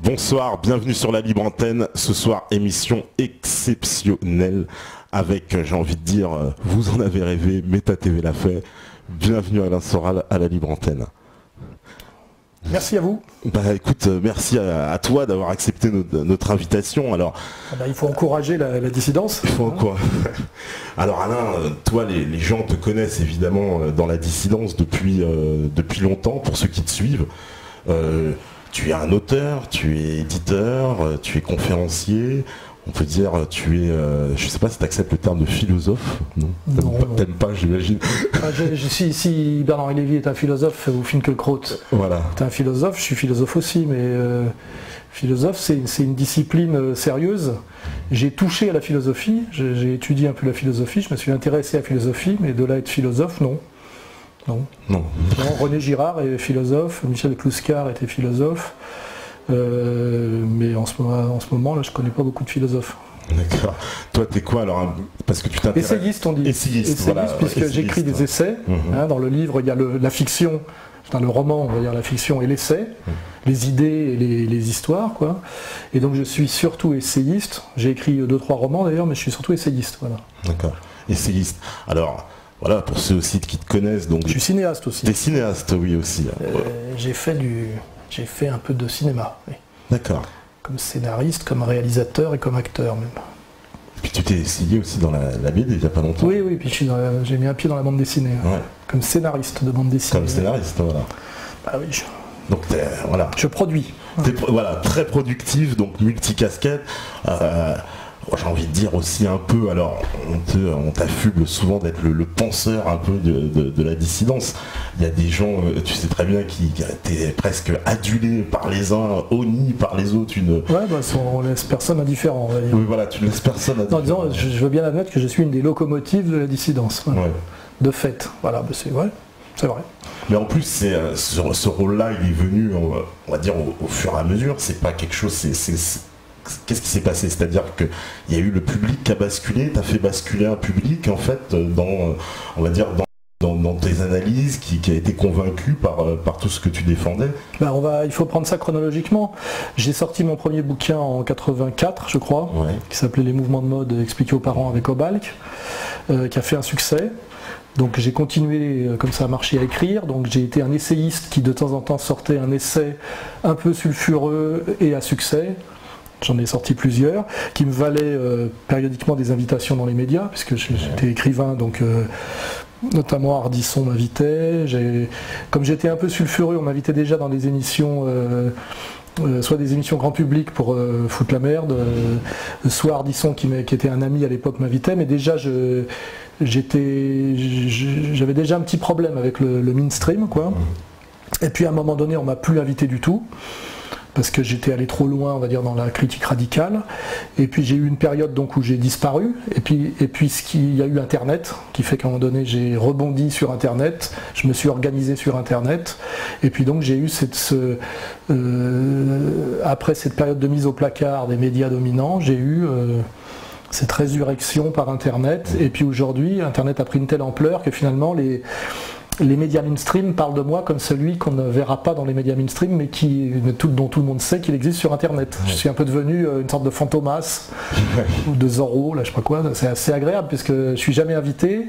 Bonsoir, bienvenue sur la Libre Antenne. Ce soir, émission exceptionnelle avec, j'ai envie de dire, vous en avez rêvé, Meta TV l'a fait. Bienvenue Alain Soral à la Libre Antenne. Merci à vous. Bah écoute, merci à toi d'avoir accepté notre invitation. Alors, il faut encourager la dissidence. Il faut encourager. Alors Alain, toi les gens te connaissent évidemment dans la dissidence depuis longtemps, pour ceux qui te suivent. Tu es un auteur, tu es éditeur, tu es conférencier. On peut dire, tu es, je sais pas si tu acceptes le terme de philosophe, non? T'aimes pas, j'imagine. Si Bernard Lévy est un philosophe, ou Finkielkraut voilà. est un philosophe, je suis philosophe aussi, mais philosophe c'est une discipline sérieuse. J'ai touché à la philosophie, j'ai étudié un peu la philosophie, je me suis intéressé à la philosophie, mais de là être philosophe, non. Non, René Girard est philosophe, Michel Clouscar était philosophe. Mais en ce moment là, je connais pas beaucoup de philosophes. D'accord. Toi t'es quoi alors? Parce que tu t'intéresses. Essayiste, on dit. Essayiste, voilà, puisque j'écris des essais. Dans le livre il y a la fiction, dans le roman on va dire la fiction et l'essai, les idées et les histoires quoi. Et donc je suis surtout essayiste. J'ai écrit 2-3 romans d'ailleurs, mais je suis surtout essayiste. Voilà. D'accord. Essayiste. Alors. Voilà, pour ceux aussi qui te connaissent. Donc, je suis cinéaste aussi. T'es cinéaste, oui aussi. J'ai fait un peu de cinéma. Oui. D'accord. Comme scénariste, comme réalisateur et comme acteur même. Et puis tu t'es essayé aussi dans la BD il n'y a pas longtemps. Oui, puis j'ai mis un pied dans la bande dessinée. Ouais. Comme scénariste de bande dessinée. Comme scénariste, voilà. Ah oui. Donc voilà. Je produis. Voilà, très productif, donc multicasquette. J'ai envie de dire aussi un peu, alors on t'affuble souvent d'être le penseur un peu de la dissidence. Il y a des gens, tu sais très bien, qui étaient presque adulés par les uns, honnis par les autres. On laisse personne indifférent, on va dire. Oui, voilà, tu laisses personne indifférent. Non, disons, je veux bien admettre que je suis une des locomotives de la dissidence. Voilà. Ouais. De fait, voilà, c'est vrai. Mais en plus, ce rôle-là, il est venu, on va dire, au fur et à mesure. C'est pas quelque chose, qu'est-ce qui s'est passé? C'est-à-dire qu'il y a eu le public qui a basculé, tu as fait basculer un public en fait dans tes analyses, qui a été convaincu par tout ce que tu défendais. Il faut prendre ça chronologiquement. J'ai sorti mon premier bouquin en 84, je crois, qui s'appelait Les mouvements de mode expliqués aux parents avec Obalk, qui a fait un succès. Donc j'ai continué comme ça à marcher à écrire, donc j'ai été un essayiste qui de temps en temps sortait un essai un peu sulfureux et à succès. J'en ai sorti plusieurs, qui me valaient périodiquement des invitations dans les médias, puisque j'étais écrivain, donc notamment Ardisson m'invitait. Comme j'étais un peu sulfureux, on m'invitait déjà dans des émissions, soit des émissions grand public pour foutre la merde, soit Ardisson qui était un ami à l'époque m'invitait, mais déjà j'avais déjà un petit problème avec le mainstream, quoi. Et puis à un moment donné, on m'a plus invité du tout, parce que j'étais allé trop loin, on va dire, dans la critique radicale. Et puis j'ai eu une période donc où j'ai disparu. Et puis il y a eu Internet, qui fait qu'à un moment donné j'ai rebondi sur Internet, je me suis organisé sur Internet. Et puis donc j'ai eu après cette période de mise au placard des médias dominants, j'ai eu cette résurrection par Internet. Et puis aujourd'hui, Internet a pris une telle ampleur que finalement les médias mainstream parlent de moi comme celui qu'on ne verra pas dans les médias mainstream, mais dont tout le monde sait qu'il existe sur Internet. Je suis un peu devenu une sorte de Fantomas ou de Zorro, là je sais pas quoi. C'est assez agréable puisque je suis jamais invité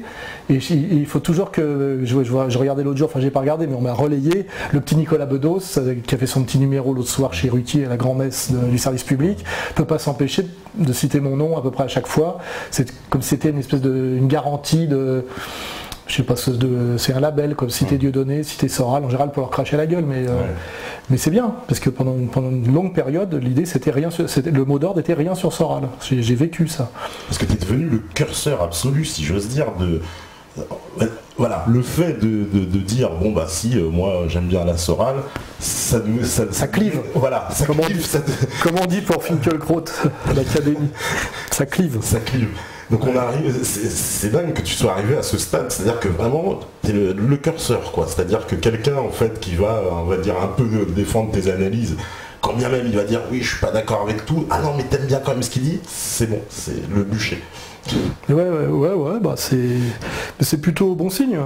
et il faut toujours que je regardais l'autre jour, enfin j'ai pas regardé, mais on m'a relayé le petit Nicolas Bedos qui a fait son petit numéro l'autre soir chez Ruquier à la grand-messe du service public, peut pas s'empêcher de citer mon nom à peu près à chaque fois. C'est comme si c'était une espèce une garantie de. Je sais pas, c'est un label comme Cité Dieudonné, Cité Soral, en général pour leur cracher la gueule, mais c'est bien, parce que pendant une longue période, l'idée le mot d'ordre était rien sur Soral. J'ai vécu ça. Parce que tu es devenu le curseur absolu, si j'ose dire, voilà, le fait de dire si moi j'aime bien la Soral, ça clive. Voilà, ça clive. Comme on dit pour Finkielkraut à l'académie, ça clive. Ça clive. Donc on arrive, c'est dingue que tu sois arrivé à ce stade, c'est-à-dire que vraiment t'es le curseur, quoi. C'est-à-dire que quelqu'un en fait qui va, on va dire, un peu défendre tes analyses, quand bien même il va dire oui je suis pas d'accord avec tout, ah non mais t'aimes bien quand même ce qu'il dit, c'est bon, c'est le bûcher. C'est plutôt bon signe.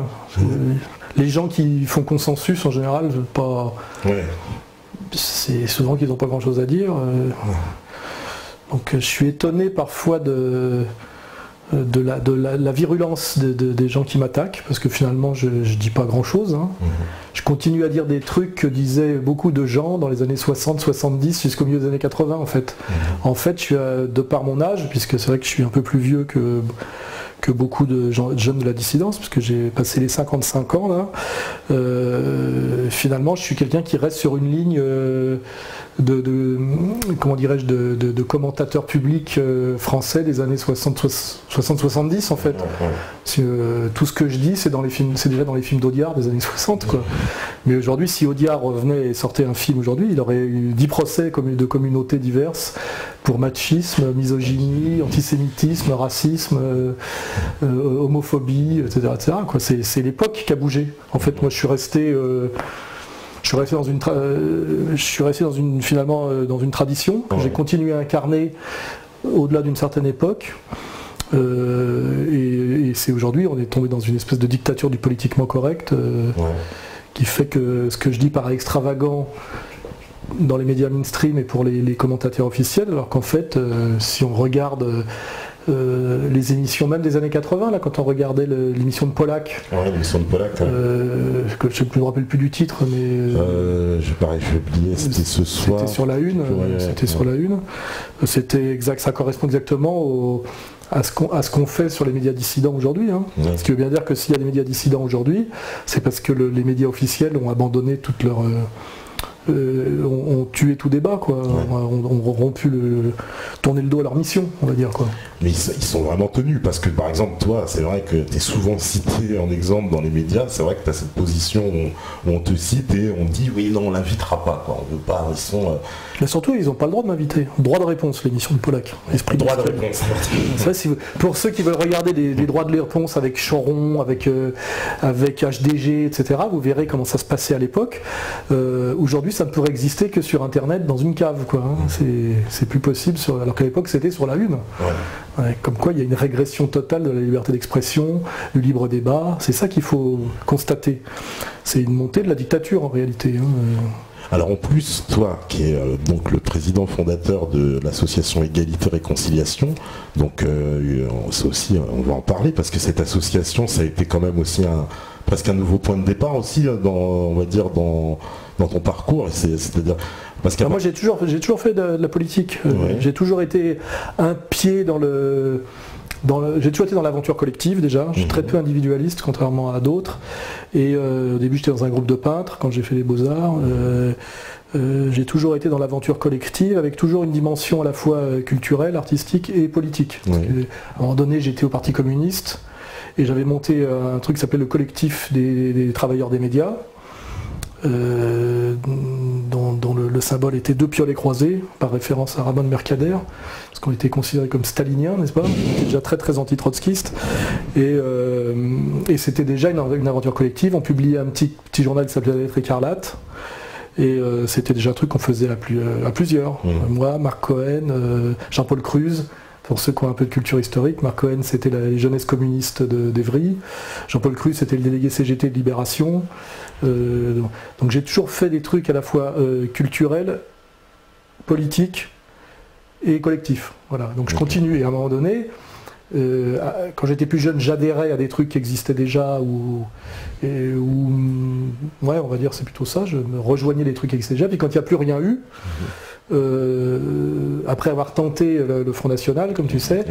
Les gens qui font consensus en général, pas. c'est souvent qu'ils n'ont pas grand-chose à dire. Donc je suis étonné parfois de la virulence des gens qui m'attaquent, parce que finalement je dis pas grand-chose. Hein. Je continue à dire des trucs que disaient beaucoup de gens dans les années 60, 70 jusqu'au milieu des années 80 en fait. En fait, je suis de par mon âge, puisque c'est vrai que je suis un peu plus vieux que beaucoup de jeunes de la dissidence, parce que j'ai passé les 55 ans là. Finalement, je suis quelqu'un qui reste sur une ligne comment dirais-je, de commentateurs publics français des années 60-70 en fait. Tout ce que je dis, c'est déjà dans les films d'Audiard des années 60 quoi. Mais aujourd'hui, si Audiard revenait et sortait un film aujourd'hui, il aurait eu 10 procès de communautés diverses pour machisme, misogynie, antisémitisme, racisme, homophobie, etc. quoi. C'est l'époque qui a bougé. En fait, moi, je suis resté finalement dans une tradition que j'ai continué à incarner au-delà d'une certaine époque. Et c'est aujourd'hui, on est tombé dans une espèce de dictature du politiquement correct qui fait que ce que je dis paraît extravagant dans les médias mainstream et pour les commentateurs officiels, alors qu'en fait, si on regarde les émissions même des années 80, là, quand on regardait l'émission de Pollack. Ouais, l'émission de Pollack. Que je ne me rappelle plus du titre, mais. J'ai oublié, c'était ce soir. C'était sur la une. Sur la une. C'était exact, ça correspond exactement à ce qu'on fait sur les médias dissidents aujourd'hui. Hein. Ce qui veut bien dire que s'il y a des médias dissidents aujourd'hui, c'est parce que les médias officiels ont abandonné toute leur. Ont tué tout débat, quoi. On rompu tourner le dos à leur mission, on va dire, quoi. Mais ils sont vraiment tenus, parce que par exemple, toi, c'est vrai que tu es souvent cité en exemple dans les médias, c'est vrai que tu as cette position où on te cite et on dit oui, non, on l'invitera pas, quoi. On veut pas, ils sont. Mais surtout, ils n'ont pas le droit de m'inviter. Droit de réponse, l'émission de Pollack. Esprit droit de réponse. Pour ceux qui veulent regarder des droits de réponse avec Choron, avec HDG, etc., vous verrez comment ça se passait à l'époque. Aujourd'hui, ça ne pourrait exister que sur Internet, dans une cave, quoi. Hein. C'est plus possible, alors qu'à l'époque, c'était sur la une. Comme quoi, il y a une régression totale de la liberté d'expression, du libre débat. C'est ça qu'il faut constater. C'est une montée de la dictature, en réalité. Hein. Alors en plus, toi qui es donc le président fondateur de l'association Égalité Réconciliation, donc c'est aussi, on va en parler, parce que cette association, ça a été quand même aussi presque un nouveau point de départ aussi, on va dire, dans ton parcours. C'est-à-dire, parce moi j'ai toujours fait de la politique. J'ai toujours été un pied j'ai toujours été dans l'aventure collective déjà, je suis très peu individualiste contrairement à d'autres, et au début j'étais dans un groupe de peintres quand j'ai fait les Beaux-Arts, j'ai toujours été dans l'aventure collective avec toujours une dimension à la fois culturelle, artistique et politique. À un moment donné j'étais au Parti communiste et j'avais monté un truc qui s'appelait le collectif des travailleurs des médias, dont le symbole était deux piolets croisés, par référence à Ramon Mercader, parce qu'on était considéré comme stalinien, n'est-ce pas? On était déjà très très anti-trotskiste, et c'était déjà une aventure collective. On publiait un petit journal qui s'appelait La Lettre Écarlate, et c'était déjà un truc qu'on faisait à plusieurs. Moi, Marc Cohen, Jean-Paul Cruz. Pour ceux qui ont un peu de culture historique, Marc Cohen c'était les jeunesses communistes d'Evry, Jean-Paul Cruz c'était le délégué CGT de Libération. Donc j'ai toujours fait des trucs à la fois culturels, politiques et collectifs. Voilà. Donc je continue, et à un moment donné, quand j'étais plus jeune, j'adhérais à des trucs qui existaient déjà, on va dire c'est plutôt ça, je me rejoignais les trucs qui existaient déjà, puis quand il n'y a plus rien eu, après avoir tenté le Front National, comme tu sais,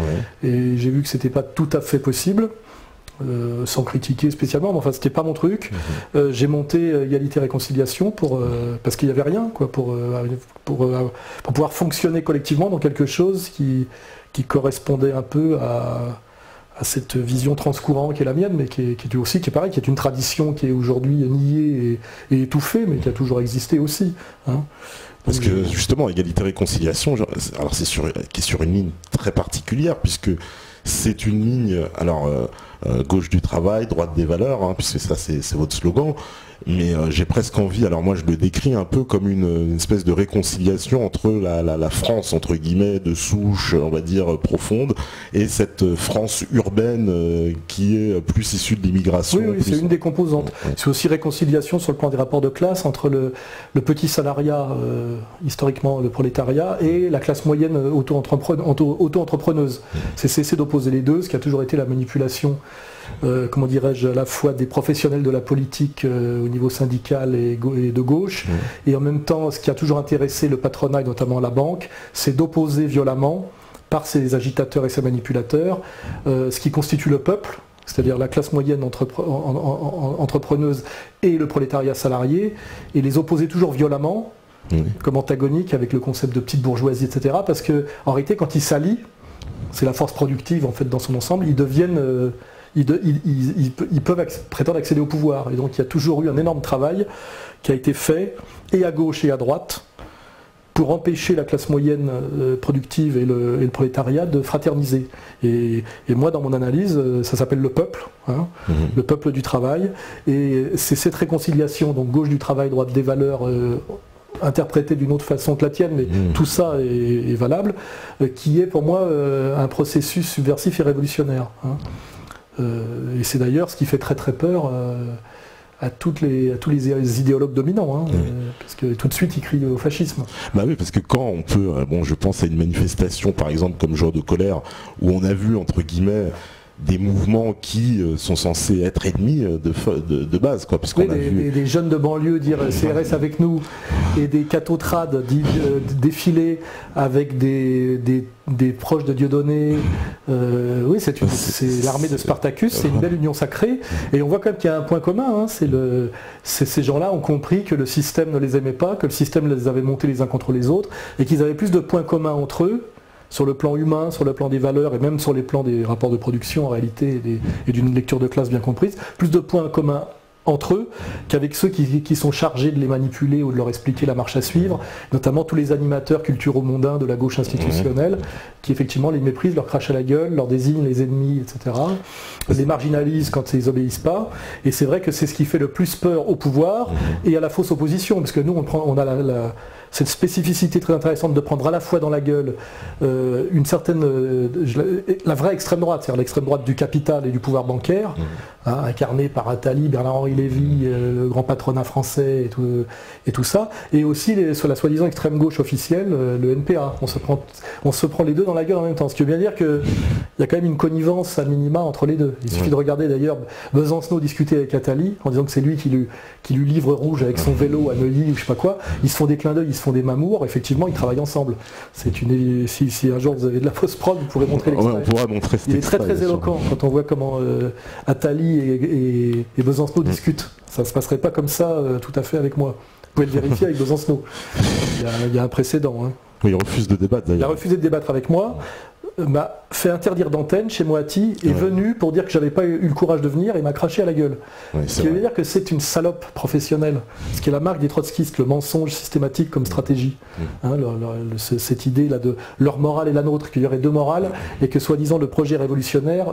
et j'ai vu que c'était pas tout à fait possible, sans critiquer spécialement, mais enfin c'était pas mon truc. J'ai monté Égalité Réconciliation parce qu'il n'y avait rien, quoi, pour pouvoir fonctionner collectivement dans quelque chose qui correspondait un peu à cette vision transcourant qui est la mienne, mais qui est pareil, qui est une tradition qui est aujourd'hui niée et étouffée, mais qui a toujours existé aussi. Hein. Parce que justement, Égalité-Réconciliation, alors qui est sur une ligne très particulière, puisque c'est une ligne, alors gauche du travail, droite des valeurs, hein, puisque ça c'est votre slogan. Mais j'ai presque envie, alors moi je le décris un peu comme une espèce de réconciliation entre la France, entre guillemets, de souche, on va dire, profonde, et cette France urbaine qui est plus issue de l'immigration. Oui, c'est une des composantes. C'est aussi réconciliation sur le plan des rapports de classe entre le petit salariat, historiquement le prolétariat, et la classe moyenne auto-entrepreneuse. C'est cesser d'opposer les deux, ce qui a toujours été la manipulation, comment dirais-je, à la fois des professionnels de la politique au niveau syndical et de gauche, et en même temps, ce qui a toujours intéressé le patronat, et notamment la banque, c'est d'opposer violemment, par ses agitateurs et ses manipulateurs, ce qui constitue le peuple, c'est-à-dire la classe moyenne entrepreneuse et le prolétariat salarié, et les opposer toujours violemment, comme antagoniques avec le concept de petite bourgeoisie, etc. Parce que en réalité, quand ils s'allient, c'est la force productive en fait dans son ensemble, ils deviennent... Ils peuvent prétendre accéder au pouvoir. Et donc il y a toujours eu un énorme travail qui a été fait, et à gauche et à droite, pour empêcher la classe moyenne productive et le prolétariat de fraterniser. Et moi, dans mon analyse, ça s'appelle le peuple, hein, le peuple du travail. Et c'est cette réconciliation, donc gauche du travail, droite des valeurs, interprétée d'une autre façon que la tienne, mais tout ça est valable, qui est pour moi un processus subversif et révolutionnaire. Hein. Et c'est d'ailleurs ce qui fait très très peur à tous les idéologues dominants, hein, parce que tout de suite ils crient au fascisme. Bah oui, parce que quand on peut, je pense à une manifestation par exemple comme Jour de colère, où on a vu entre guillemets des mouvements qui sont censés être ennemis de base, quoi, puisqu'on a vu des jeunes de banlieue dire CRS avec nous, et des cathotrades défiler avec des proches de Dieudonné. Oui, c'est l'armée de Spartacus, c'est une belle union sacrée, et on voit quand même qu'il y a un point commun, hein, ces gens-là ont compris que le système ne les aimait pas, que le système les avait montés les uns contre les autres, et qu'ils avaient plus de points communs entre eux, sur le plan humain, sur le plan des valeurs, et même sur les plans des rapports de production en réalité, et d'une lecture de classe bien comprise, plus de points communs entre eux qu'avec ceux qui sont chargés de les manipuler ou de leur expliquer la marche à suivre, notamment tous les animateurs culturo-mondains de la gauche institutionnelle, qui effectivement les méprisent, leur crachent à la gueule, leur désignent les ennemis, etc., les marginalisent quand ils obéissent pas, et c'est vrai que c'est ce qui fait le plus peur au pouvoir et à la fausse opposition, parce que nous on a cette spécificité très intéressante de prendre à la fois dans la gueule une certaine, la vraie extrême droite, c'est-à-dire l'extrême droite du capital et du pouvoir bancaire, hein, incarnée par Attali, Bernard-Henri Lévy, le grand patronat français et tout ça, et aussi sur la soi-disant extrême gauche officielle, le NPA. On se prend les deux dans la gueule en même temps, ce qui veut bien dire qu'il y a quand même une connivence à minima entre les deux. Il suffit de regarder d'ailleurs Besancenot discuter avec Attali en disant que c'est lui qui lui livre rouge avec son vélo à Neuilly ou je sais pas quoi. Ils se font des clins d'œil, ils se font des mamours, effectivement ils travaillent ensemble. Si un jour vous avez de la post-prod, vous pourrez montrer l'extrait. On pourra montrer cet Il est très très éloquent quand on voit comment Attali et Besancenot discutent. Ça ne se passerait pas comme ça tout à fait avec moi. Vous pouvez le vérifier avec Besancenot. Il y a un précédent. Hein. Oui, il refuse de débattre d'ailleurs. Il a refusé de débattre avec moi, m'a fait interdire d'antenne chez Moati, est venu pour dire que j'avais pas eu le courage de venir et m'a craché à la gueule. Ce qui veut dire que c'est une salope professionnelle. Ce qui est la marque des trotskistes, le mensonge systématique comme stratégie. Hein, cette idée là de leur morale et la nôtre, qu'il y aurait deux morales et que soi-disant le projet révolutionnaire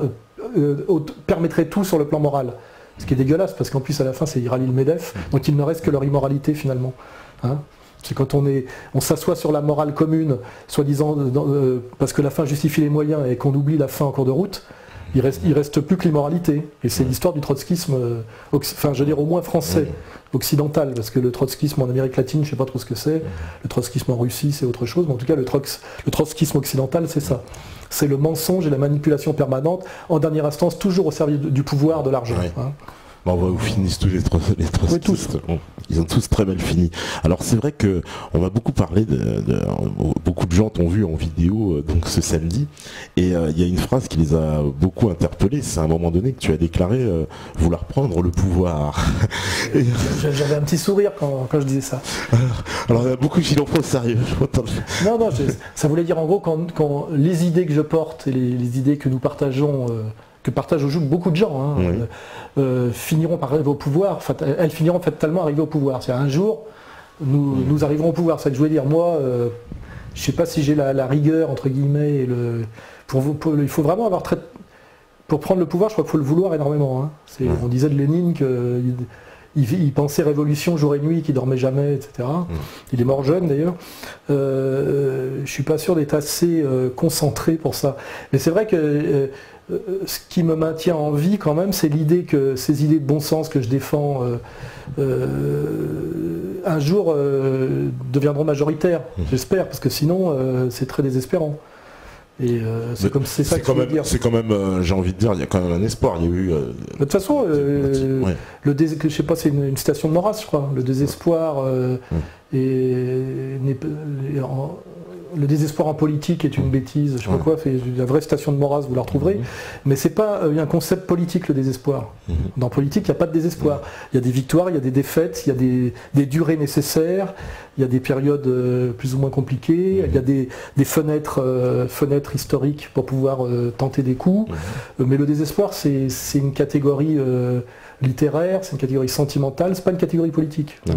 permettrait tout sur le plan moral. Ce qui est dégueulasse parce qu'en plus à la fin c'est ils rallient le MEDEF, donc il ne reste que leur immoralité finalement. Hein, c'est quand on s'assoit sur la morale commune, soi-disant parce que la fin justifie les moyens et qu'on oublie la fin en cours de route, il reste plus que l'immoralité. Et c'est l'histoire du trotskisme, enfin je veux dire au moins français, occidental, parce que le trotskisme en Amérique latine, je ne sais pas trop ce que c'est, le trotskisme en Russie c'est autre chose, mais en tout cas le trotskisme occidental c'est ça. C'est le mensonge et la manipulation permanente, en dernière instance toujours au service du pouvoir, de l'argent. Oui. Hein. Bon, on voit où finissent tous les trotskistes. Oui, ils ont tous très mal fini. Alors c'est vrai que on va beaucoup parler beaucoup de gens t'ont vu en vidéo donc ce samedi, et il y a une phrase qui les a beaucoup interpellés. C'est à un moment donné que tu as déclaré vouloir prendre le pouvoir. J'avais un petit sourire quand je disais ça. Alors il y a beaucoup qui l'ont pris au sérieux. Non, ça voulait dire en gros quand les idées que je porte et les idées que nous partageons que partagent beaucoup de gens, hein, finiront par arriver au pouvoir. Enfin, elles finiront fatalement arriver au pouvoir. C'est-à-dire un jour, nous arriverons au pouvoir. Ça que je voulais dire. Moi, je ne sais pas si j'ai la rigueur entre guillemets. Il faut vraiment avoir pour prendre le pouvoir, je crois qu'il faut le vouloir énormément. Hein. On disait de Lénine qu'il pensait révolution jour et nuit, qu'il dormait jamais, etc. Il est mort jeune d'ailleurs. Je suis pas sûr d'être assez concentré pour ça. Mais c'est vrai que ce qui me maintient en vie quand même, c'est l'idée que ces idées de bon sens que je défends un jour deviendront majoritaires, j'espère, parce que sinon c'est très désespérant. Et c'est ça que je veux dire. C'est quand même, j'ai envie de dire, il y a quand même un espoir. Il y a eu. De toute façon, je sais pas, c'est une citation de Maurras, je crois. Le désespoir le désespoir en politique est une bêtise. Je sais pas quoi. La vraie citation de Maurras, vous la retrouverez. Mais c'est pas un concept politique, le désespoir. Dans politique, il n'y a pas de désespoir. Il y a des victoires, il y a des défaites, il y a des durées nécessaires. Il y a des périodes plus ou moins compliquées, il y a des fenêtres historiques pour pouvoir tenter des coups. Mais le désespoir, c'est une catégorie littéraire, c'est une catégorie sentimentale, c'est pas une catégorie politique. Hein.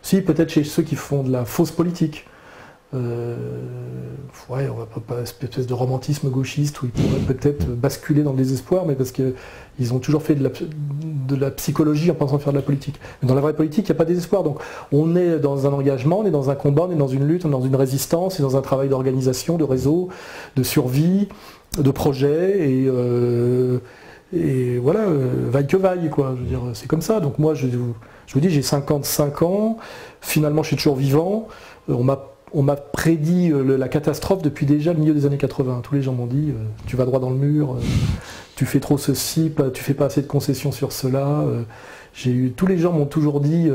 Si, peut-être chez ceux qui font de la fausse politique. On va pas une espèce de romantisme gauchiste où ils pourraient peut-être basculer dans le désespoir, mais parce qu'ils ont toujours fait de la psychologie en pensant faire de la politique. Mais dans la vraie politique, il n'y a pas de désespoir. Donc on est dans un engagement, on est dans un combat, on est dans une lutte, on est dans une résistance, on est dans un travail d'organisation, de réseau, de survie, de projet, et voilà, vaille que vaille, quoi. Je veux dire, c'est comme ça. Donc moi, je vous dis, j'ai 55 ans, finalement je suis toujours vivant, on m'a prédit la catastrophe depuis déjà le milieu des années 80. Tous les gens m'ont dit tu vas droit dans le mur, tu fais trop ceci, tu fais pas assez de concessions sur cela. Tous les gens m'ont toujours dit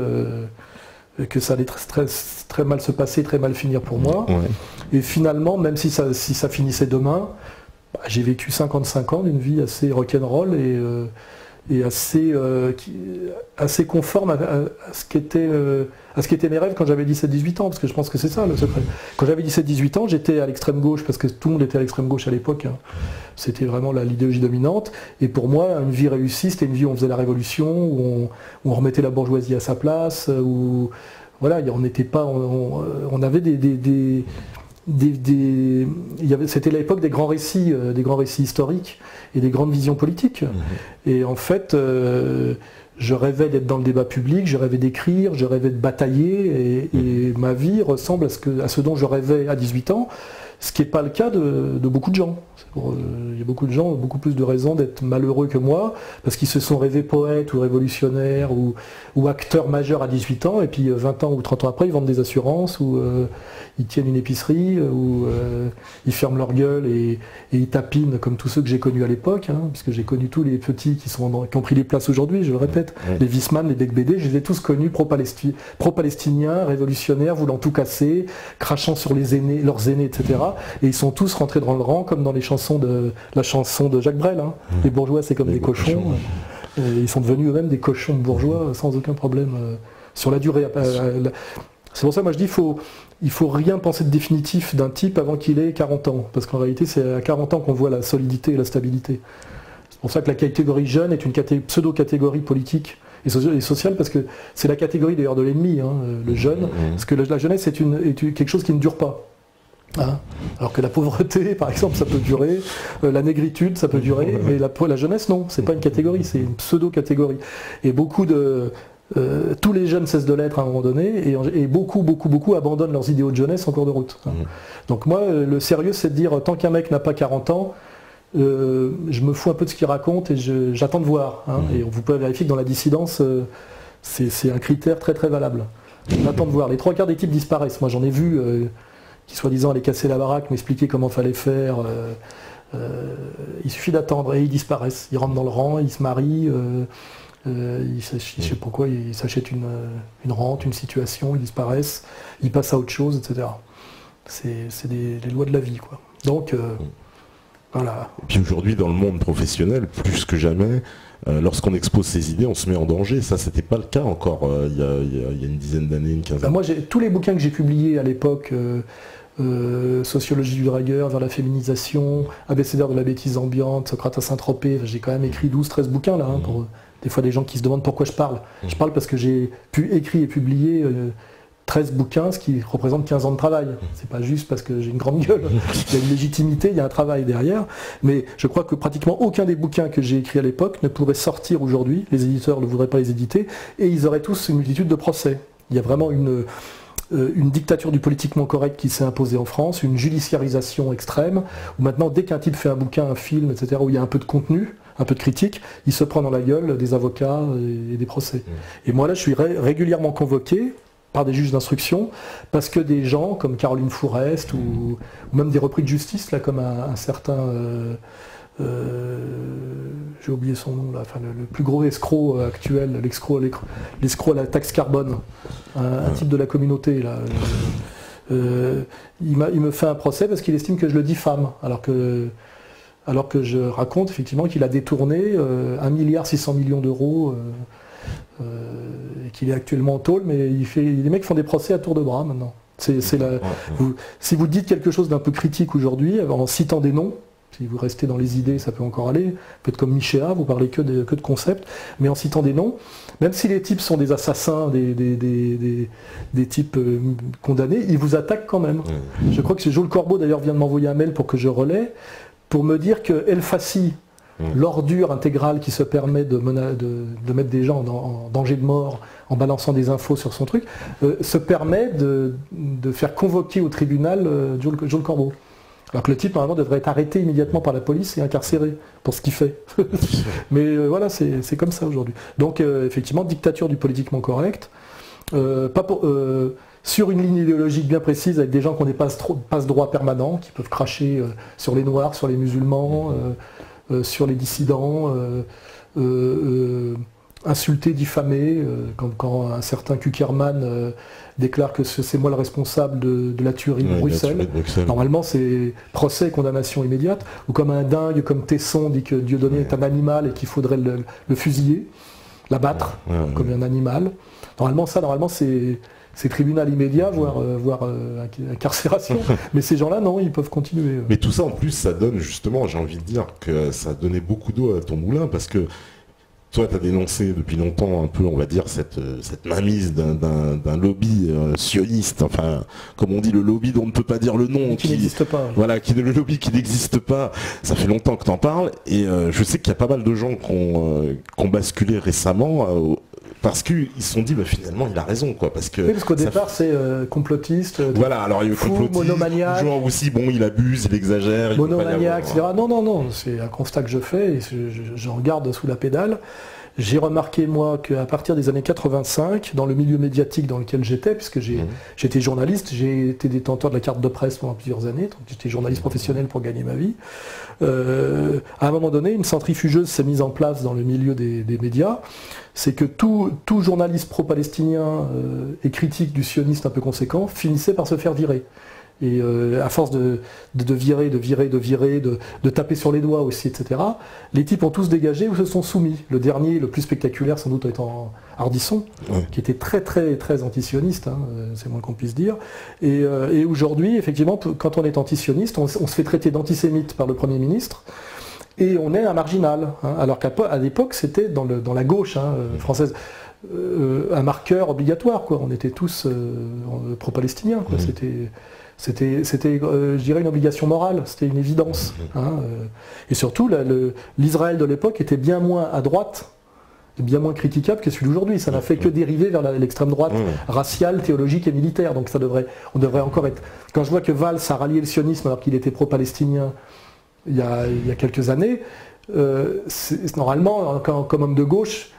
que ça allait très, très mal se passer, très mal finir pour moi. Et finalement, même si ça finissait demain, j'ai vécu 55 ans d'une vie assez rock'n'roll et assez conforme à ce qu'étaient mes rêves quand j'avais 17-18 ans, parce que je pense que c'est ça le secret. Quand j'avais 17-18 ans, j'étais à l'extrême gauche, parce que tout le monde était à l'extrême gauche à l'époque. Hein. C'était vraiment l'idéologie dominante. Et pour moi, une vie réussie, c'était une vie où on faisait la révolution, où on remettait la bourgeoisie à sa place, où voilà, on n'était pas, on avait c'était l'époque des grands récits historiques et des grandes visions politiques. Et en fait, je rêvais d'être dans le débat public, je rêvais d'écrire, je rêvais de batailler, et ma vie ressemble à ce dont je rêvais à 18 ans, ce qui n'est pas le cas de beaucoup de gens. Il y a beaucoup de gens qui ont beaucoup plus de raisons d'être malheureux que moi, parce qu'ils se sont rêvés poètes ou révolutionnaires ou acteurs majeurs à 18 ans, et puis 20 ans ou 30 ans après, ils vendent des assurances, ou ils tiennent une épicerie, ou ils ferment leur gueule et ils tapinent comme tous ceux que j'ai connus à l'époque, hein, puisque j'ai connu tous les petits qui ont pris les places aujourd'hui, je le répète, les Wiesmann, les Becbédé, je les ai tous connus pro-palestiniens, révolutionnaires, voulant tout casser, crachant sur leurs aînés, etc. Et ils sont tous rentrés dans le rang, comme dans la chanson de Jacques Brel. Hein. Les bourgeois, c'est comme des cochons. Ils sont devenus eux-mêmes des cochons bourgeois sans aucun problème sur la durée. C'est pour ça, moi je dis, il faut rien penser de définitif d'un type avant qu'il ait 40 ans. Parce qu'en réalité, c'est à 40 ans qu'on voit la solidité et la stabilité. C'est pour ça que la catégorie jeune est une pseudo-catégorie politique et sociale, parce que c'est la catégorie d'ailleurs de l'ennemi, hein, le jeune. Parce que la jeunesse est quelque chose qui ne dure pas. Hein, alors que la pauvreté, par exemple, ça peut durer, la négritude, ça peut durer, mais la jeunesse, non, c'est pas une catégorie, c'est une pseudo-catégorie. Et tous les jeunes cessent de l'être à un moment donné, et beaucoup abandonnent leurs idéaux de jeunesse en cours de route. Hein. Donc moi, le sérieux, c'est de dire, tant qu'un mec n'a pas 40 ans, je me fous un peu de ce qu'il raconte et j'attends de voir. Hein, et vous pouvez vérifier que dans la dissidence, c'est un critère très très valable. On attend de voir. Les 3 quarts des types disparaissent. Moi, j'en ai vu... qui soi-disant allaient casser la baraque, m'expliquer comment fallait faire. Il suffit d'attendre et ils disparaissent. Ils rentrent dans le rang, ils se marient, je ne sais pourquoi, ils s'achètent une rente, une situation, ils disparaissent, ils passent à autre chose, etc. C'est les lois de la vie, quoi. Donc, voilà. Et puis aujourd'hui, dans le monde professionnel, plus que jamais, lorsqu'on expose ses idées, on se met en danger. Ça, c'était pas le cas encore il y a une dizaine d'années, une quinzaine. Moi, tous les bouquins que j'ai publiés à l'époque, Sociologie du dragueur, vers la féminisation, Abécédaire de la bêtise ambiante, Socrate à Saint-Tropez, j'ai quand même écrit 12-13 bouquins là, hein, pour des fois des gens qui se demandent pourquoi je parle. Je parle parce que j'ai pu écrire et publier 13 bouquins, ce qui représente 15 ans de travail. C'est pas juste parce que j'ai une grande gueule. Il y a une légitimité, il y a un travail derrière. Mais je crois que pratiquement aucun des bouquins que j'ai écrits à l'époque ne pourrait sortir aujourd'hui. Les éditeurs ne voudraient pas les éditer. Et ils auraient tous une multitude de procès. Il y a vraiment une dictature du politiquement correct qui s'est imposée en France, une judiciarisation extrême, où maintenant, dès qu'un type fait un bouquin, un film, etc., où il y a un peu de contenu, un peu de critique, il se prend dans la gueule des avocats et des procès. Et moi, là, je suis régulièrement convoqué par des juges d'instruction, parce que des gens comme Caroline Fourest, ou même des repris de justice, là, comme un certain... j'ai oublié son nom là, enfin, le plus gros escroc actuel, l'escroc à la taxe carbone, un type de la communauté là. Il me fait un procès parce qu'il estime que je le diffame, alors que je raconte effectivement qu'il a détourné 1,6 milliard d'euros et qu'il est actuellement en tôle, mais les mecs font des procès à tour de bras maintenant. Si vous dites quelque chose d'un peu critique aujourd'hui, en citant des noms, si vous restez dans les idées, ça peut encore aller. Peut-être comme Michéa, vous parlez que de concepts, mais en citant des noms, même si les types sont des assassins, des types condamnés, ils vous attaquent quand même. Je crois que c'est Joe Le Corbeau d'ailleurs vient de m'envoyer un mail pour que je relaie, pour me dire que El Fassi, l'ordure intégrale qui se permet de mettre des gens en danger de mort en balançant des infos sur son truc, se permet de faire convoquer au tribunal Joe Le Corbeau. Alors que le type, normalement, devrait être arrêté immédiatement par la police et incarcéré pour ce qu'il fait. Mais voilà, c'est comme ça aujourd'hui. Donc, effectivement, dictature du politiquement correct. Sur une ligne idéologique bien précise, avec des gens qui ont des passe-droits permanents, qui peuvent cracher sur les Noirs, sur les musulmans, sur les dissidents, insulter, diffamer, quand un certain Kuckerman déclare que c'est moi le responsable de la tuerie de Bruxelles. Normalement, c'est procès et condamnation immédiate. Ou comme un dingue, comme Tesson dit que Dieudonné est un animal et qu'il faudrait le fusiller, l'abattre comme un animal. Normalement, c'est tribunal immédiat, voire incarcération. Mais ces gens-là, non, ils peuvent continuer. Mais tout ça, en plus, ça donne justement, j'ai envie de dire, que ça a donné beaucoup d'eau à ton moulin, parce que toi, tu as dénoncé depuis longtemps un peu, on va dire, cette mainmise d'un lobby sioniste, enfin, comme on dit, le lobby dont on ne peut pas dire le nom. Qui n'existe pas. Voilà, le lobby qui n'existe pas. Ça fait longtemps que tu en parles, et je sais qu'il y a pas mal de gens qui ont basculé récemment, parce qu'ils se sont dit, bah, finalement, il a raison, quoi. Parce qu'au départ, c'est complotiste, voilà, alors il y a fou, monomaniaque. Genre aussi, bon, il abuse, il exagère. Monomaniaque, etc. Non, c'est un constat que je fais, et je regarde sous la pédale. J'ai remarqué, moi, qu'à partir des années 85, dans le milieu médiatique dans lequel j'étais, puisque j'étais journaliste, j'ai été détenteur de la carte de presse pendant plusieurs années, donc j'étais journaliste professionnel pour gagner ma vie. À un moment donné, une centrifugeuse s'est mise en place dans le milieu des médias. C'est que tout journaliste pro-palestinien et critique du sionisme un peu conséquent finissait par se faire virer. Et à force de virer, de taper sur les doigts aussi, etc., les types ont tous dégagé ou se sont soumis. Le dernier, le plus spectaculaire sans doute étant Ardisson, qui était très très très antisioniste, hein, c'est moins qu'on puisse dire. Et aujourd'hui, effectivement, quand on est antisioniste, on se fait traiter d'antisémite par le Premier ministre, et on est un marginal, hein, alors qu'à l'époque, c'était dans la gauche française. Un marqueur obligatoire, quoi. On était tous pro-palestiniens, quoi. C'était, je dirais, une obligation morale, c'était une évidence. Hein. Et surtout, l'Israël de l'époque était bien moins à droite, bien moins critiquable que celui d'aujourd'hui. Ça n'a fait que dériver vers l'extrême droite raciale, théologique et militaire. Donc on devrait encore être... Quand je vois que Valls a rallié le sionisme alors qu'il était pro-palestinien il y a quelques années, normalement, comme homme de gauche,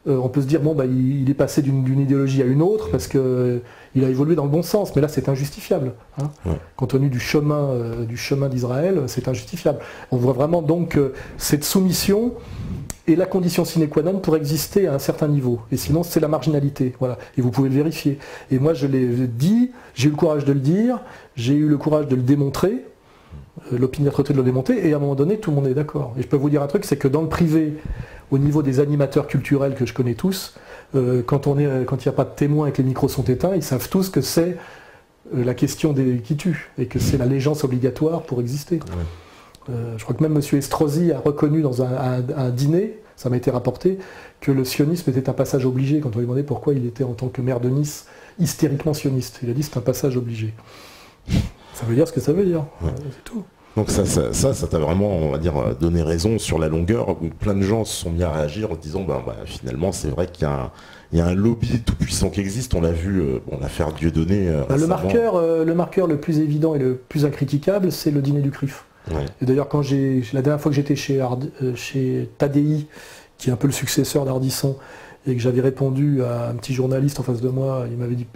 on peut se dire, bon, bah, il est passé d'une idéologie à une autre parce qu'il a évolué dans le bon sens, mais là c'est injustifiable. Hein. Compte tenu du chemin d'Israël, c'est injustifiable. On voit vraiment donc que cette soumission est la condition sine qua non pour exister à un certain niveau. Et sinon, c'est la marginalité. Voilà. Et vous pouvez le vérifier. Et moi, je l'ai dit, j'ai eu le courage de le dire, j'ai eu le courage de le démontrer, l'opiniâtreté de le démontrer, et à un moment donné, tout le monde est d'accord. Et je peux vous dire un truc, c'est que dans le privé, au niveau des animateurs culturels que je connais tous, quand il n'y a pas de témoins et que les micros sont éteints, ils savent tous que c'est la question qui tue, et que c'est l'allégeance obligatoire pour exister. Je crois que même M. Estrosi a reconnu dans un dîner, ça m'a été rapporté, que le sionisme était un passage obligé, quand on lui demandait pourquoi il était en tant que maire de Nice hystériquement sioniste. Il a dit c'est un passage obligé. Ça veut dire ce que ça veut dire, c'est tout. Donc ça t'a vraiment, on va dire, donné raison sur la longueur, où plein de gens se sont mis à réagir en disant, finalement c'est vrai qu'il y a un lobby tout puissant qui existe. On l'a vu, l'affaire Dieudonné. Le marqueur le plus évident et le plus incritiquable, c'est le dîner du CRIF. Ouais. Et d'ailleurs, la dernière fois que j'étais chez Tadei, qui est un peu le successeur d'Ardisson, et que j'avais répondu à un petit journaliste en face de moi, il m'avait dit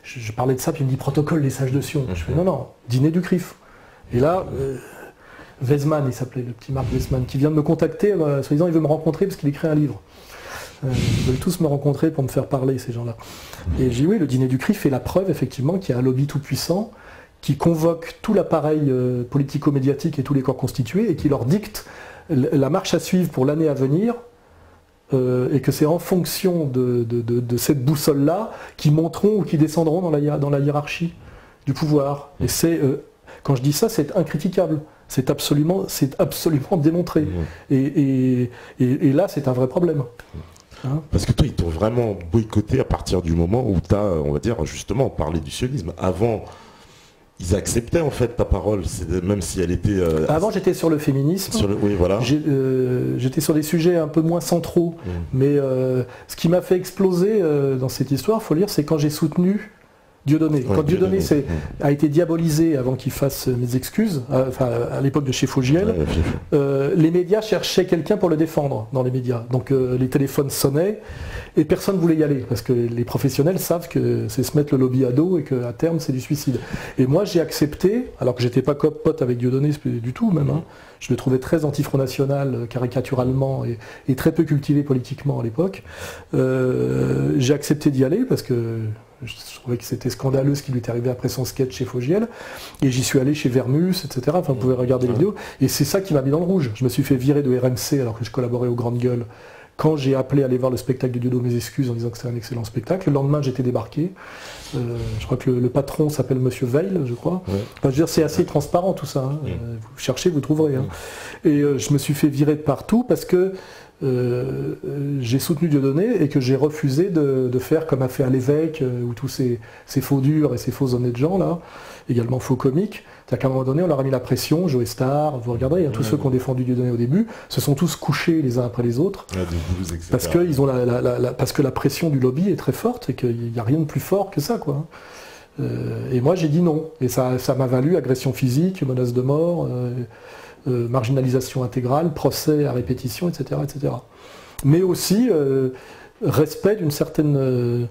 je parlais de ça, puis il me dit protocole des sages de Sion. Je fais non, dîner du CRIF. Et là, Weizmann, il s'appelait, le petit Marc Weizmann, qui vient de me contacter, soi-disant il veut me rencontrer parce qu'il écrit un livre. Ils veulent tous me rencontrer pour me faire parler, ces gens-là. Et j'ai dit oui, le dîner du CRIF fait la preuve, effectivement, qu'il y a un lobby tout puissant qui convoque tout l'appareil politico-médiatique et tous les corps constitués et qui leur dicte la marche à suivre pour l'année à venir, et que c'est en fonction de cette boussole-là qu'ils monteront ou qu'ils descendront dans la hiérarchie du pouvoir. Et c'est, quand je dis ça, c'est incritiquable. C'est absolument démontré. Et là, c'est un vrai problème. Hein, parce que toi, ils t'ont vraiment boycotté à partir du moment où tu as, on va dire, justement, parlé du sionisme. Avant, ils acceptaient en fait ta parole, même si elle était... Avant, j'étais sur le féminisme. Oui, voilà. J'étais sur des sujets un peu moins centraux. Mais ce qui m'a fait exploser dans cette histoire, il faut le dire, c'est quand j'ai soutenu Dieudonné. Quand Dieudonné a été diabolisé avant qu'il fasse mes excuses, à l'époque de chez Fogiel, les médias cherchaient quelqu'un pour le défendre dans les médias. Donc les téléphones sonnaient et personne ne voulait y aller parce que les professionnels savent que c'est se mettre le lobby à dos et qu'à terme c'est du suicide. Et moi j'ai accepté, alors que j'étais pas pote avec Dieudonné du tout même, je le trouvais très anti-Front National, caricaturalement et très peu cultivé politiquement à l'époque. J'ai accepté d'y aller parce que je trouvais que c'était scandaleux ce qui lui était arrivé après son sketch chez Fogiel. Et j'y suis allé chez Vermus, etc. Enfin, vous pouvez regarder les vidéos. Et c'est ça qui m'a mis dans le rouge. Je me suis fait virer de RMC alors que je collaborais aux Grandes Gueules. Quand j'ai appelé à aller voir le spectacle de Dieudonné, mes excuses en disant que c'était un excellent spectacle. Le lendemain, j'étais débarqué. Je crois que le patron s'appelle Monsieur Veil, je crois. Enfin, je veux dire, c'est assez transparent tout ça. Vous cherchez, vous trouverez. Et je me suis fait virer de partout parce que j'ai soutenu Dieudonné et que j'ai refusé de faire comme a fait à l'évêque ou tous ces faux durs et ces faux honnêtes gens là, également faux comiques. C'est-à-dire qu'à un moment donné on leur a mis la pression, Joe Star, vous regarderez, tous ceux qui ont défendu Dieudonné au début se sont tous couchés les uns après les autres parce que ils ont parce que la pression du lobby est très forte et qu'il n'y a rien de plus fort que ça quoi. Et moi j'ai dit non et ça m'a valu agression physique, menace de mort. Marginalisation intégrale, procès à répétition, etc. etc. Mais aussi respect d'une certaine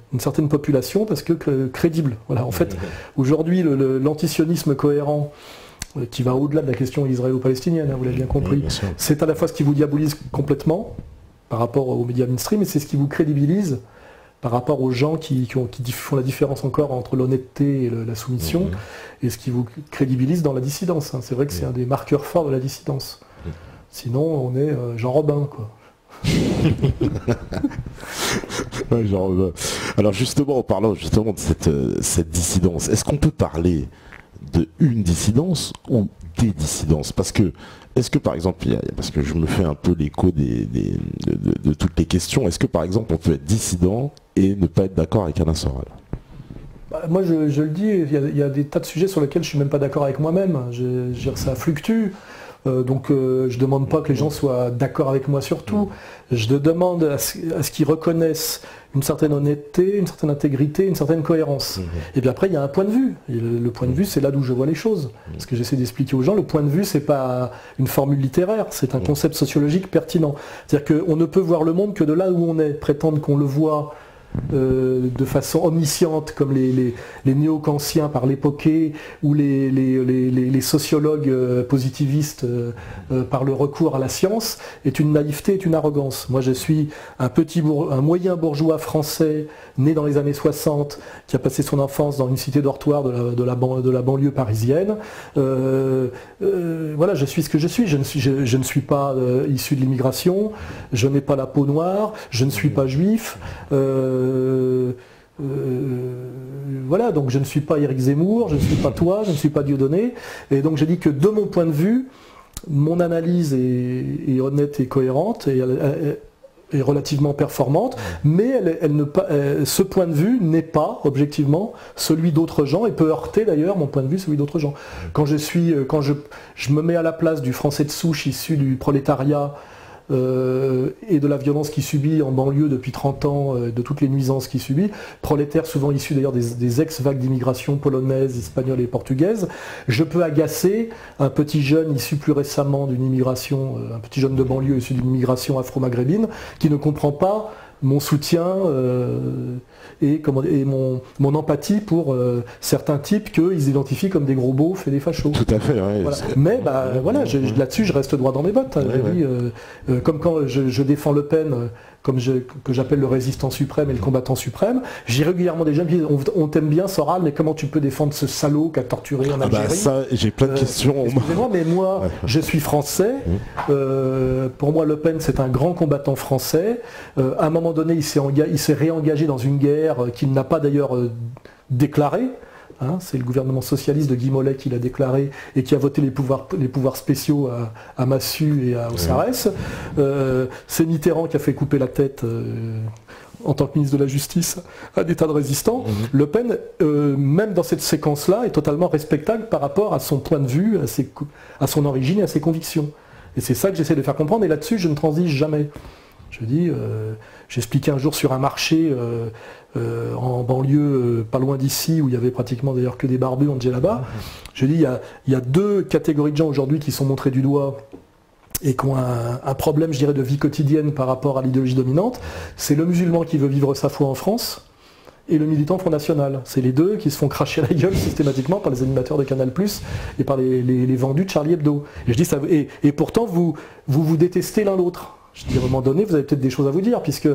population parce que crédible. Voilà. En fait, aujourd'hui, l'antisionisme cohérent, qui va au-delà de la question israélo-palestinienne, vous l'avez bien compris, c'est à la fois ce qui vous diabolise complètement par rapport aux médias mainstream et c'est ce qui vous crédibilise par rapport aux gens qui font la différence encore entre l'honnêteté et la soumission, et ce qui vous crédibilise dans la dissidence. C'est vrai que c'est un des marqueurs forts de la dissidence. Sinon, on est Jean Robin, quoi. Ouais, Jean Robin. Alors justement, en parlant justement de cette dissidence, est-ce qu'on peut parler d'une dissidence ou des dissidences? Parce que est-ce que par exemple, parce que je me fais un peu l'écho de toutes les questions, est-ce que par exemple on peut être dissident et ne pas être d'accord avec Alain Soral? Moi je le dis, il y a des tas de sujets sur lesquels je ne suis même pas d'accord avec moi-même. Ça fluctue. Donc je ne demande pas que les gens soient d'accord avec moi sur tout. Je demande à ce qu'ils reconnaissent une certaine honnêteté, une certaine intégrité, une certaine cohérence. Et puis après, il y a un point de vue. Et le point de vue, c'est là d'où je vois les choses. Ce que j'essaie d'expliquer aux gens, le point de vue, c'est pas une formule littéraire, c'est un concept sociologique pertinent. C'est-à-dire qu'on ne peut voir le monde que de là où on est. Prétendre qu'on le voit de façon omnisciente comme les néo-kantiens par l'époquet ou les sociologues positivistes par le recours à la science est une naïveté, est une arrogance. Moi je suis un moyen bourgeois français né dans les années 60 qui a passé son enfance dans une cité dortoir de la banlieue parisienne. Voilà, je suis ce que je suis. Je ne suis pas issu de l'immigration, je n'ai pas la peau noire, je ne suis pas juif. Voilà, donc je ne suis pas Éric Zemmour, je ne suis pas toi, je ne suis pas Dieudonné, et donc j'ai dit que de mon point de vue, mon analyse est honnête et cohérente et est relativement performante, mais ce point de vue n'est pas objectivement celui d'autres gens et peut heurter d'ailleurs mon point de vue celui d'autres gens. Quand je me mets à la place du français de souche issu du prolétariat et de la violence qu'il subit en banlieue depuis 30 ans, de toutes les nuisances qu'il subit, prolétaire souvent issu d'ailleurs des ex-vagues d'immigration polonaise, espagnole et portugaise, je peux agacer un petit jeune issu plus récemment d'une immigration, un petit jeune de banlieue issu d'une immigration afro-maghrébine, qui ne comprend pas mon soutien et mon empathie pour certains types qu'ils identifient comme des gros beaufs et des fachos. Tout à fait. Ouais, voilà. Mais là-dessus, je reste droit dans mes bottes. Comme quand je défends Le Pen, que j'appelle le résistant suprême et le combattant suprême, j'ai régulièrement des gens qui disent on t'aime bien Soral, mais comment tu peux défendre ce salaud qui a torturé en Algérie? Ça, j'ai plein de questions. Excusez-moi, mais moi, je suis français. Pour moi, Le Pen, c'est un grand combattant français. À un moment donné, il s'est réengagé dans une guerre qu'il n'a pas d'ailleurs déclarée. C'est le gouvernement socialiste de Guy Mollet qui l'a déclaré et qui a voté les pouvoirs spéciaux à Massu et au Sarès. C'est Mitterrand qui a fait couper la tête en tant que ministre de la Justice à des tas de résistants. Le Pen, même dans cette séquence-là, est totalement respectable par rapport à son point de vue, à son origine et à ses convictions. Et c'est ça que j'essaie de faire comprendre, et là-dessus, je ne transige jamais. Je dis, j'expliquais un jour sur un marché en banlieue, pas loin d'ici, où il y avait pratiquement d'ailleurs que des barbus, on là-bas. Je dis, il y a deux catégories de gens aujourd'hui qui sont montrés du doigt et qui ont un problème, je dirais, de vie quotidienne par rapport à l'idéologie dominante. C'est le musulman qui veut vivre sa foi en France et le militant Front National. C'est les deux qui se font cracher la gueule systématiquement par les animateurs de Canal+, et par les vendus de Charlie Hebdo. Et je dis, et pourtant, vous détestez l'un l'autre. Je dis, à un moment donné, vous avez peut-être des choses à vous dire, puisque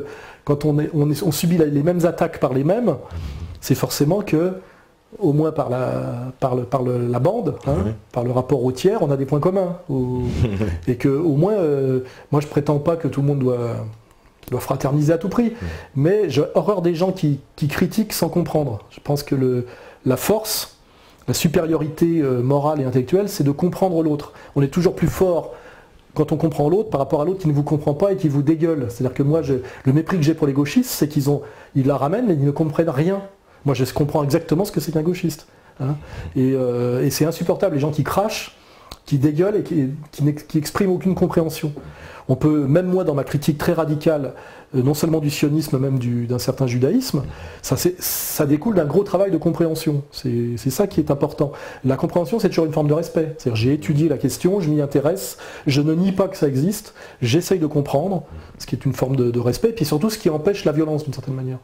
quand on subit les mêmes attaques par les mêmes, c'est forcément que, au moins par la bande, par le rapport au tiers, on a des points communs. Et que, au moins, moi je prétends pas que tout le monde doit fraterniser à tout prix, mais j'ai horreur des gens qui critiquent sans comprendre. Je pense que la force, la supériorité morale et intellectuelle, c'est de comprendre l'autre. On est toujours plus fort quand on comprend l'autre par rapport à l'autre qui ne vous comprend pas et qui vous dégueule. C'est-à-dire que moi, le mépris que j'ai pour les gauchistes, c'est ils la ramènent mais ils ne comprennent rien. Moi, je comprends exactement ce que c'est qu'un gauchiste. Et c'est insupportable, les gens qui crachent, qui dégueulent et qui expriment aucune compréhension. On peut, même moi, dans ma critique très radicale, non seulement du sionisme, même d'un certain judaïsme, ça découle d'un gros travail de compréhension. C'est ça qui est important. La compréhension, c'est toujours une forme de respect. C'est-à-dire, j'ai étudié la question, je m'y intéresse, je ne nie pas que ça existe, j'essaye de comprendre, ce qui est une forme de respect, et puis surtout ce qui empêche la violence d'une certaine manière.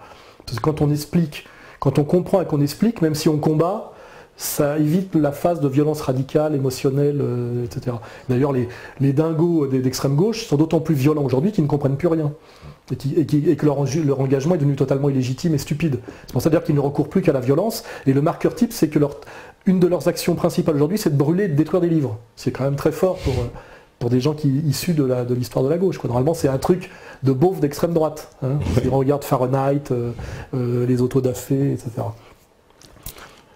Parce que quand on explique, quand on comprend et qu'on explique, même si on combat, ça évite la phase de violence radicale, émotionnelle, etc. D'ailleurs, les dingos d'extrême gauche sont d'autant plus violents aujourd'hui qu'ils ne comprennent plus rien. Et que leur engagement est devenu totalement illégitime et stupide. C'est pour ça dire qu'ils ne recourent plus qu'à la violence. Et le marqueur type, c'est que une de leurs actions principales aujourd'hui, c'est de brûler et de détruire des livres. C'est quand même très fort pour des gens issus de l'histoire de la gauche. Normalement, c'est un truc de beauf d'extrême droite. Si on regarde Fahrenheit, les autodafés, etc.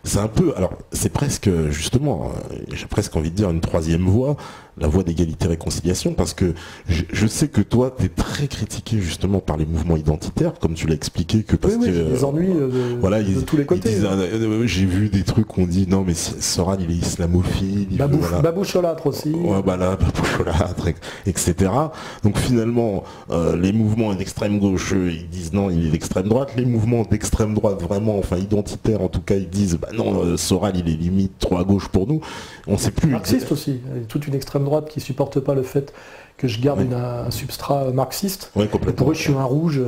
C'est un peu, alors c'est presque, justement, j'ai presque envie de dire une troisième voie, la voie d'égalité-réconciliation, parce que je sais que toi, tu es très critiqué justement par les mouvements identitaires, comme tu l'as expliqué, que parce que des ennuis de tous les côtés. J'ai vu des trucs où on dit non mais Soral il est islamophile, baboucholâtre aussi. Ouais, baboucholâtre, etc. Donc finalement, les mouvements d'extrême gauche, ils disent non, il est d'extrême droite. Les mouvements d'extrême droite, vraiment, enfin identitaires en tout cas, ils disent bah non, Soral il est limite trop à gauche pour nous. On sait plus. Marxiste aussi, toute une extrême droite qui supporte pas le fait que je garde un substrat marxiste. Ouais, complètement. Pour eux, je suis un rouge.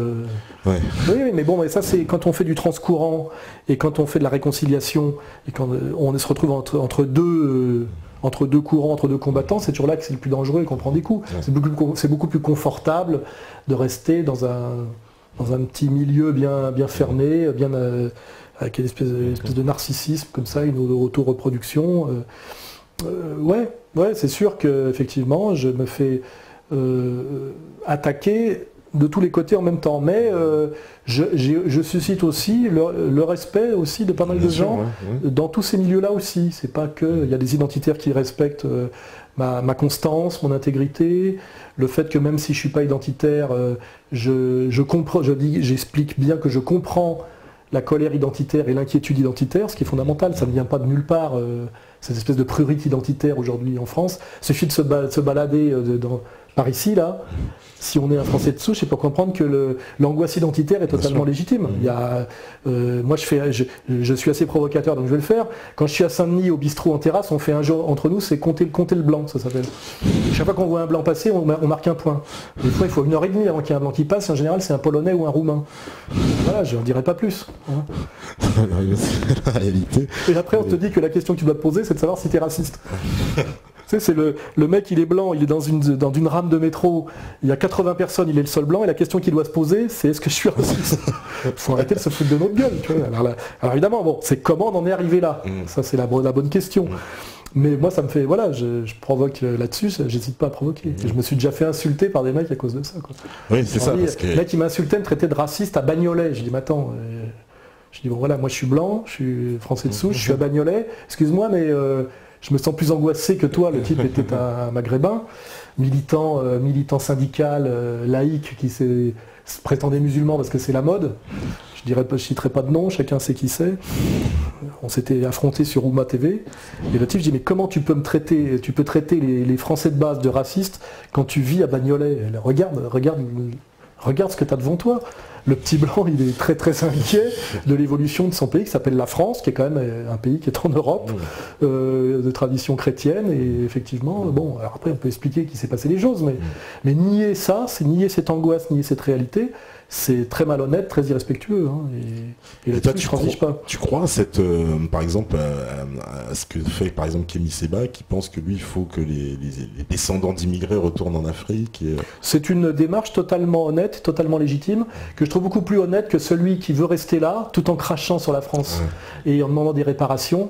Ouais. Oui, mais bon, mais ça c'est quand on fait du transcourant et quand on fait de la réconciliation et quand on se retrouve entre deux courants, entre deux combattants, c'est toujours là que c'est le plus dangereux et qu'on prend des coups. Ouais. C'est beaucoup plus confortable de rester dans un petit milieu bien fermé, avec une espèce de narcissisme comme ça, une auto-reproduction. Ouais, c'est sûr qu'effectivement, je me fais attaquer, de tous les côtés en même temps. Mais je suscite aussi le respect aussi de pas mal de gens dans tous ces milieux-là aussi. C'est pas que il y a des identitaires qui respectent ma constance, mon intégrité, le fait que même si je suis pas identitaire, j'explique bien que je comprends la colère identitaire et l'inquiétude identitaire, ce qui est fondamental, ça ne vient pas de nulle part, cette espèce de prurite identitaire aujourd'hui en France. Il suffit de se balader par ici, là, si on est un Français de souche, c'est pour comprendre que l'angoisse identitaire est totalement légitime. Il y a, moi, je suis assez provocateur, donc je vais le faire. Quand je suis à Saint-Denis, au bistrot en terrasse, on fait un jeu entre nous, c'est compter le blanc, ça s'appelle. Chaque fois qu'on voit un blanc passer, on marque un point. Des fois, il faut 1h30 avant qu'il y ait un blanc qui passe. En général, c'est un Polonais ou un Roumain. Voilà, je n'en dirai pas plus. Hein. La réalité. Et après, on te dit que la question que tu dois te poser, c'est de savoir si tu es raciste. Tu sais, c'est le mec, il est blanc, il est dans une rame de métro, il y a 80 personnes, il est le seul blanc, et la question qu'il doit se poser, c'est est-ce que je suis raciste? Il faut arrêter de se foutre de notre gueule. Tu vois. Alors évidemment, bon, c'est comment on en est arrivé là. Ça, c'est la bonne question. Mais moi, ça me fait, voilà, je provoque là-dessus, j'hésite pas à provoquer. Je me suis déjà fait insulter par des mecs à cause de ça. Quoi. Oui, c'est ça. Parce que... Le mec qui m'insultait me traitait de raciste à Bagnolet. Je dis, mais attends, je dis, bon voilà, moi je suis blanc, je suis français de souche, je suis à Bagnolet, excuse-moi, mais je me sens plus angoissé que toi. Le type était un maghrébin, militant syndical, laïque, qui se prétendait musulman parce que c'est la mode. Je citerai pas de nom, chacun sait qui c'est. On s'était affrontés sur Ouma TV. Et le type, je dis, mais comment tu peux traiter les Français de base de racistes quand tu vis à Bagnolet? Regarde ce que tu as devant toi. Le petit blanc, il est très très inquiet de l'évolution de son pays qui s'appelle la France, qui est quand même un pays qui est en Europe, de tradition chrétienne. Et effectivement, bon, alors après on peut expliquer qu'il s'est passé des choses, mais nier ça, c'est nier cette angoisse, nier cette réalité, c'est très malhonnête, très irrespectueux. Hein, et là-dessus, je ne transige pas. Tu crois par exemple, à ce que fait par exemple Kémy Séba, qui pense que lui, il faut que les descendants d'immigrés retournent en Afrique C'est une démarche totalement honnête, totalement légitime, que je trouve beaucoup plus honnête que celui qui veut rester là, tout en crachant sur la France et en demandant des réparations,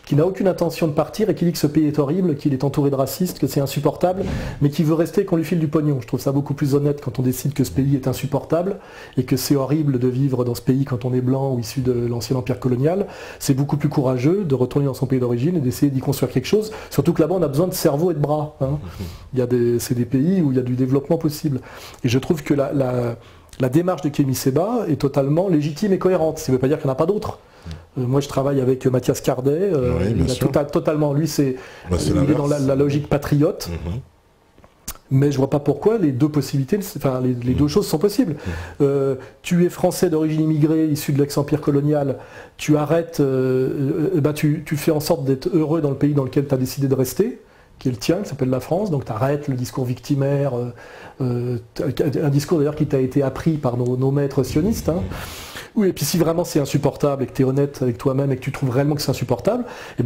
qui n'a aucune intention de partir et qui dit que ce pays est horrible, qu'il est entouré de racistes, que c'est insupportable, mais qui veut rester et qu'on lui file du pognon. Je trouve ça beaucoup plus honnête quand on décide que ce pays est insupportable et que c'est horrible de vivre dans ce pays quand on est blanc ou issu de l'ancien empire colonial. C'est beaucoup plus courageux de retourner dans son pays d'origine et d'essayer d'y construire quelque chose, surtout que là-bas on a besoin de cerveau et de bras. Hein. C'est des pays où il y a du développement possible. Et je trouve que la démarche de Kémy Séba est totalement légitime et cohérente. Ça ne veut pas dire qu'il n'y en a pas d'autres. Moi je travaille avec Mathias Cardet, totalement, lui il est dans la logique patriote, mais je vois pas pourquoi les deux possibilités, enfin les deux choses sont possibles. Tu es français d'origine immigrée, issu de l'ex-empire colonial, tu arrêtes, tu fais en sorte d'être heureux dans le pays dans lequel tu as décidé de rester, qui est le tien, qui s'appelle la France, donc tu arrêtes le discours victimaire, un discours d'ailleurs qui t'a été appris par nos maîtres sionistes. Hein. Oui, et puis si vraiment c'est insupportable et que tu es honnête avec toi-même et que tu trouves réellement que c'est insupportable,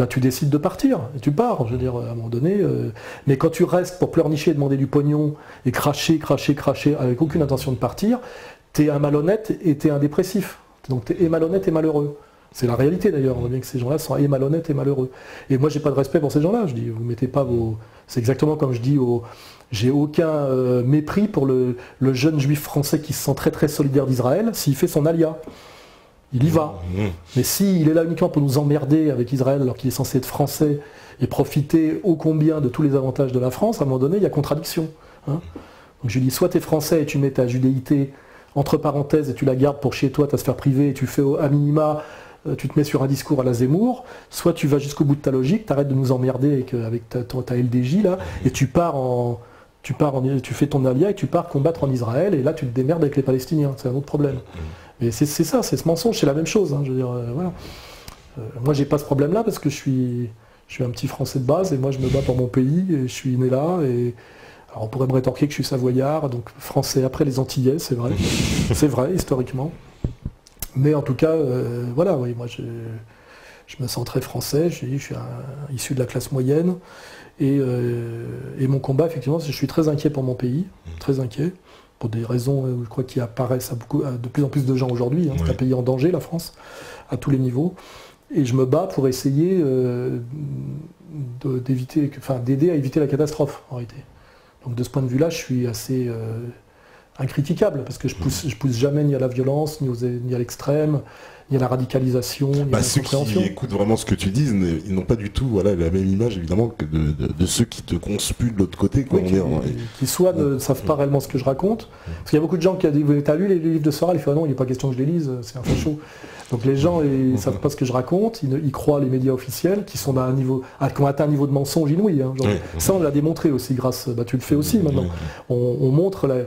tu décides de partir, et tu pars, je veux dire, à un moment donné. Mais quand tu restes pour pleurnicher, demander du pognon et cracher, avec aucune intention de partir, tu es un malhonnête et tu es un dépressif. Donc tu es malhonnête et malheureux. C'est la réalité d'ailleurs, on voit bien que ces gens-là sont malhonnêtes et malheureux. Et moi j'ai pas de respect pour ces gens-là, je dis, vous mettez pas vos... C'est exactement comme je dis j'ai aucun mépris pour le jeune juif français qui se sent très très solidaire d'Israël s'il fait son alia. Il y va. Mais s'il est là uniquement pour nous emmerder avec Israël alors qu'il est censé être français et profiter ô combien de tous les avantages de la France, à un moment donné, il y a contradiction. Hein. Donc je dis, soit tu es français et tu mets ta judéité entre parenthèses et tu la gardes pour chez toi, ta sphère privée, et tu fais à minima, tu te mets sur un discours à la Zemmour, soit tu vas jusqu'au bout de ta logique, tu arrêtes de nous emmerder avec ta LDJ là, et tu fais ton alia et tu pars combattre en Israël, et là tu te démerdes avec les Palestiniens, c'est un autre problème. Mais c'est ça, c'est ce mensonge, c'est la même chose. Hein, je veux dire, voilà. Moi j'ai pas ce problème-là parce que je suis un petit Français de base et moi je me bats pour mon pays et je suis né là. Et alors on pourrait me rétorquer que je suis savoyard, donc français après les Antillais, c'est vrai, c'est vrai historiquement. Mais en tout cas, voilà, oui, moi je me sens très français. Je suis issu de la classe moyenne et mon combat effectivement, je suis très inquiet pour mon pays, très inquiet. Pour des raisons, je crois, qui apparaissent à de plus en plus de gens aujourd'hui. Hein. C'est un pays en danger, la France, à tous les niveaux. Et je me bats pour essayer d'aider à éviter la catastrophe, en réalité. Donc de ce point de vue-là, je suis assez incritiquable, parce que je pousse jamais ni à la violence, ni à l'extrême, ni à la radicalisation, ni à la ceux compréhension. qui écoutent vraiment ce que tu dis, ils n'ont pas du tout la même image évidemment que de ceux qui te conspuent de l'autre côté. Quoi, qui soit ne savent pas réellement ce que je raconte. Parce qu'il y a beaucoup de gens qui disent « T'as lu les livres de Soral ?» Il fait « Ah non, il n'est pas question que je les lise, c'est un facho. » Donc les gens ils ne savent pas ce que je raconte, ils croient les médias officiels qui sont qui ont atteint un niveau de mensonge inouï. Hein, ça on l'a démontré aussi grâce, tu le fais aussi maintenant. On montre,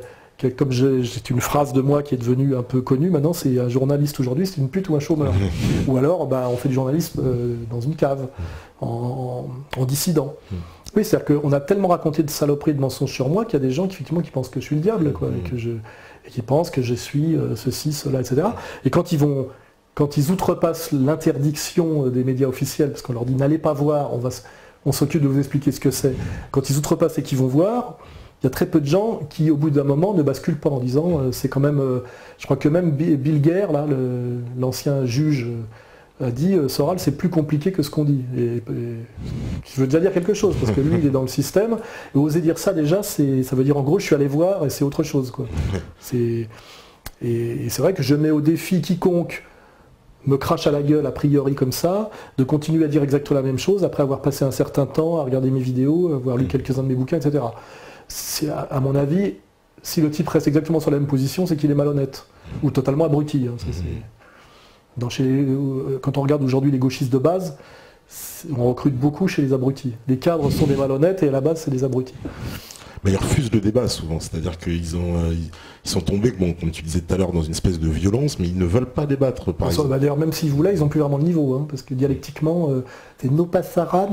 comme c'est une phrase de moi qui est devenue un peu connue maintenant, c'est un journaliste aujourd'hui, c'est une pute ou un chômeur. Ou alors on fait du journalisme dans une cave, en dissident. Oui, c'est-à-dire qu'on a tellement raconté de saloperies, de mensonges sur moi qu'il y a des gens qui pensent que je suis le diable, quoi, et qui pensent que je suis ceci, cela, etc. Et quand ils outrepassent l'interdiction des médias officiels, parce qu'on leur dit n'allez pas voir, on s'occupe de vous expliquer ce que c'est. Quand ils outrepassent et qu'ils vont voir, il y a très peu de gens qui, au bout d'un moment, ne basculent pas en disant c'est quand même. Je crois que même Bill Guerre, là, l'ancien juge, a dit Soral, c'est plus compliqué que ce qu'on dit. Et je veux déjà dire quelque chose, parce que lui, il est dans le système. Et oser dire ça, déjà, ça veut dire en gros, je suis allé voir et c'est autre chose, quoi. Et c'est vrai que je mets au défi quiconque me crache à la gueule a priori comme ça, de continuer à dire exactement la même chose après avoir passé un certain temps à regarder mes vidéos, avoir lu quelques-uns de mes bouquins, etc. À mon avis, si le type reste exactement sur la même position, c'est qu'il est malhonnête ou totalement abruti. Hein, quand on regarde aujourd'hui les gauchistes de base, on recrute beaucoup chez les abrutis. Les cadres sont des malhonnêtes et à la base c'est des abrutis. Mais ils refusent le débat souvent, c'est-à-dire qu'ils sont tombés, comme tu disais tout à l'heure, dans une espèce de violence, mais ils ne veulent pas débattre, par exemple. D'ailleurs, même s'ils voulaient, ils n'ont plus vraiment le niveau, hein, parce que dialectiquement, c'est no passaran,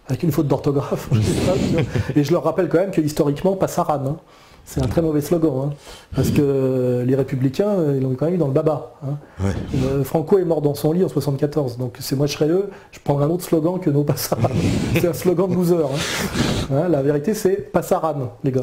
avec une faute d'orthographe, je sais pas, et je leur rappelle quand même que historiquement, passaran, hein, c'est un très mauvais slogan, hein, parce que les Républicains, ils l'ont quand même eu dans le baba. Hein. Ouais. Franco est mort dans son lit en 74, donc moi je serais eux, je prendrais un autre slogan que no passaran. C'est un slogan de loser. Hein. Hein, la vérité c'est passaran, les gars.